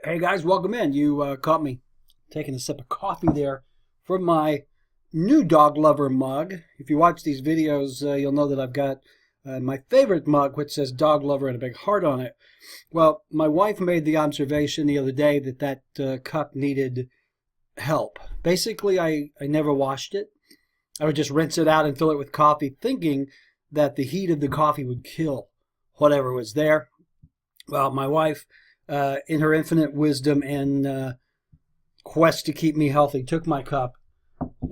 Hey guys, welcome in. You caught me taking a sip of coffee there from my new dog lover mug. If you watch these videos, you'll know that I've got my favorite mug, which says dog lover and a big heart on it. Well, my wife made the observation the other day that cup needed help. Basically, I never washed it. I would just rinse it out and fill it with coffee, thinking that the heat of the coffee would kill whatever was there. Well, my wife, in her infinite wisdom and quest to keep me healthy, took my cup.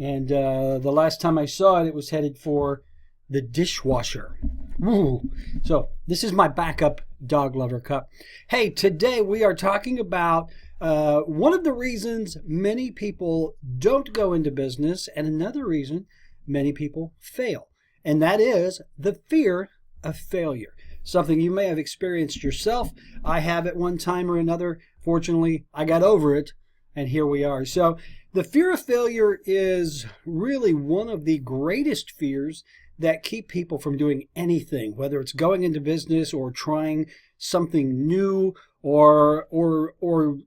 And the last time I saw it, it was headed for the dishwasher. Ooh. So this is my backup dog lover cup. Hey, today we are talking about one of the reasons many people don't go into business and another reason many people fail. And that is the fear of failure. Something you may have experienced yourself. I have at one time or another. Fortunately, I got over it, and here we are. So the fear of failure is really one of the greatest fears that keep people from doing anything, whether it's going into business or trying something new or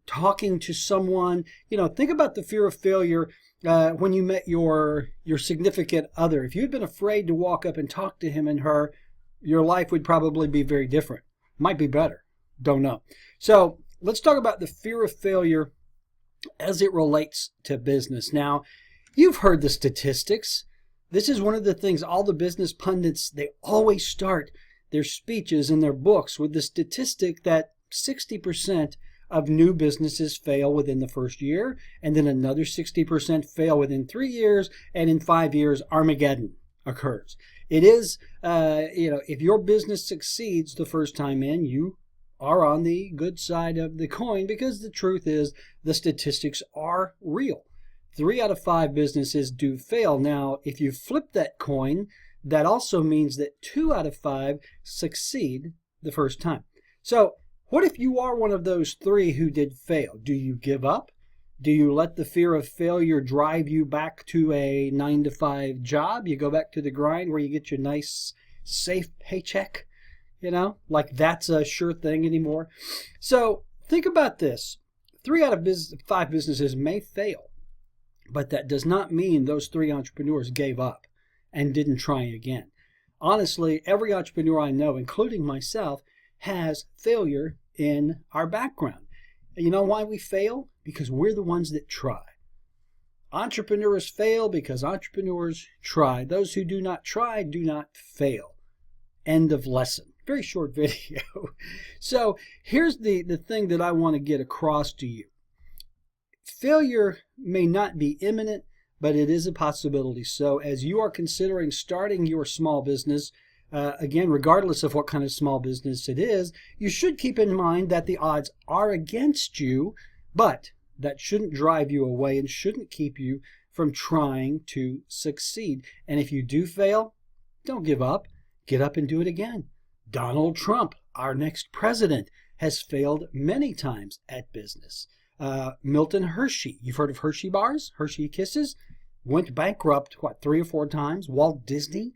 talking to someone. You know, think about the fear of failure when you met your significant other. If you'd been afraid to walk up and talk to him and her, your life would probably be very different. Might be better. Don't know. So let's talk about the fear of failure as it relates to business. Now, you've heard the statistics. This is one of the things all the business pundits, they always start their speeches and their books with the statistic that 60% of new businesses fail within the first year, and then another 60% fail within 3 years, and in 5 years, Armageddon occurs. It is, if your business succeeds the first time in, you are on the good side of the coin because the truth is the statistics are real. 3 out of 5 businesses do fail. Now, if you flip that coin, that also means that 2 out of 5 succeed the first time. So what if you are one of those 3 who did fail? Do you give up? Do you let the fear of failure drive you back to a 9-to-5 job? You go back to the grind where you get your nice, safe paycheck, like that's a sure thing anymore. So think about this. 3 out of 5 businesses may fail, but that does not mean those 3 entrepreneurs gave up and didn't try again. Honestly, every entrepreneur I know, including myself, has failure in our background. You know why we fail? Because we're the ones that try. Entrepreneurs fail because entrepreneurs try. Those who do not try do not fail. End of lesson. Very short video. So here's the thing that I want to get across to you. Failure may not be imminent, but it is a possibility. So as you are considering starting your small business, again, regardless of what kind of small business it is, you should keep in mind that the odds are against you, but that shouldn't drive you away and shouldn't keep you from trying to succeed. And if you do fail, don't give up. Get up and do it again. Donald Trump, our next president, has failed many times at business. Milton Hershey, you've heard of Hershey bars, Hershey Kisses, went bankrupt, 3 or 4 times. Walt Disney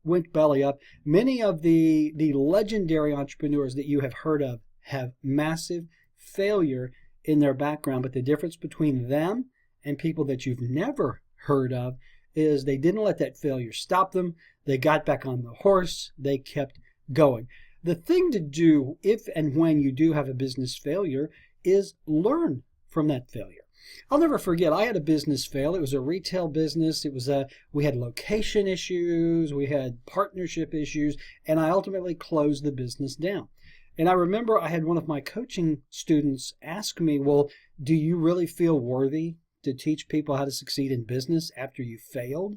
went belly up. Many of the legendary entrepreneurs that you have heard of have massive failure in their background, but the difference between them and people that you've never heard of is they didn't let that failure stop them. They got back on the horse. They kept going. The thing to do if and when you do have a business failure is learn from that failure. I'll never forget, I had a business fail. It was a retail business. We had location issues, we had partnership issues, and I ultimately closed the business down. And I remember I had one of my coaching students ask me, well, do you really feel worthy to teach people how to succeed in business after you failed?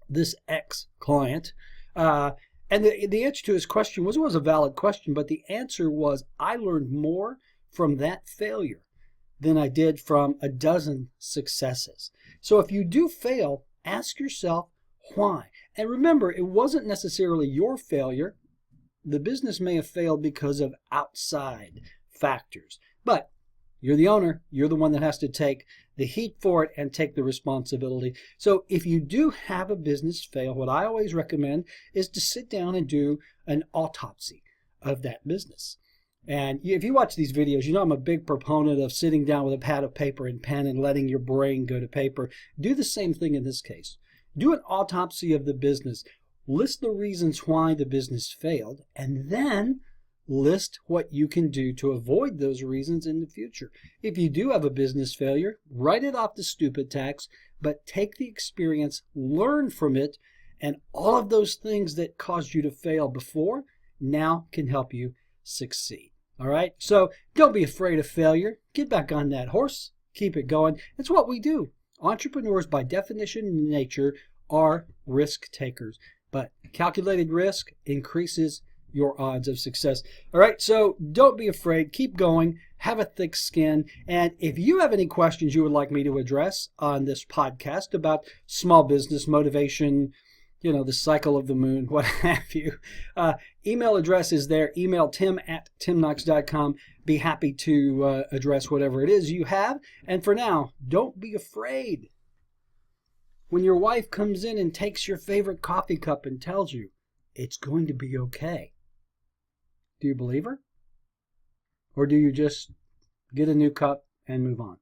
This ex-client. And the answer to his question was, it was a valid question, but the answer was, I learned more from that failure than I did from a dozen successes. So if you do fail, ask yourself why. And remember, it wasn't necessarily your failure. The business may have failed because of outside factors. But you're the owner. You're the one that has to take the heat for it and take the responsibility. So if you do have a business fail, what I always recommend is to sit down and do an autopsy of that business. And if you watch these videos, you know I'm a big proponent of sitting down with a pad of paper and pen and letting your brain go to paper. Do the same thing in this case. Do an autopsy of the business. List the reasons why the business failed, and then list what you can do to avoid those reasons in the future. If you do have a business failure, write it off the stupid tax, but take the experience, learn from it, and all of those things that caused you to fail before now can help you succeed. All right? So don't be afraid of failure. Get back on that horse. Keep it going. It's what we do. Entrepreneurs, by definition and nature, are risk takers. But calculated risk increases your odds of success. All right, so don't be afraid. Keep going. Have a thick skin. And if you have any questions you would like me to address on this podcast about small business motivation, you know, the cycle of the moon, what have you, email address is there. Email tim@timknox.com. Be happy to address whatever it is you have. And for now, don't be afraid. When your wife comes in and takes your favorite coffee cup and tells you it's going to be okay, do you believe her? Or do you just get a new cup and move on?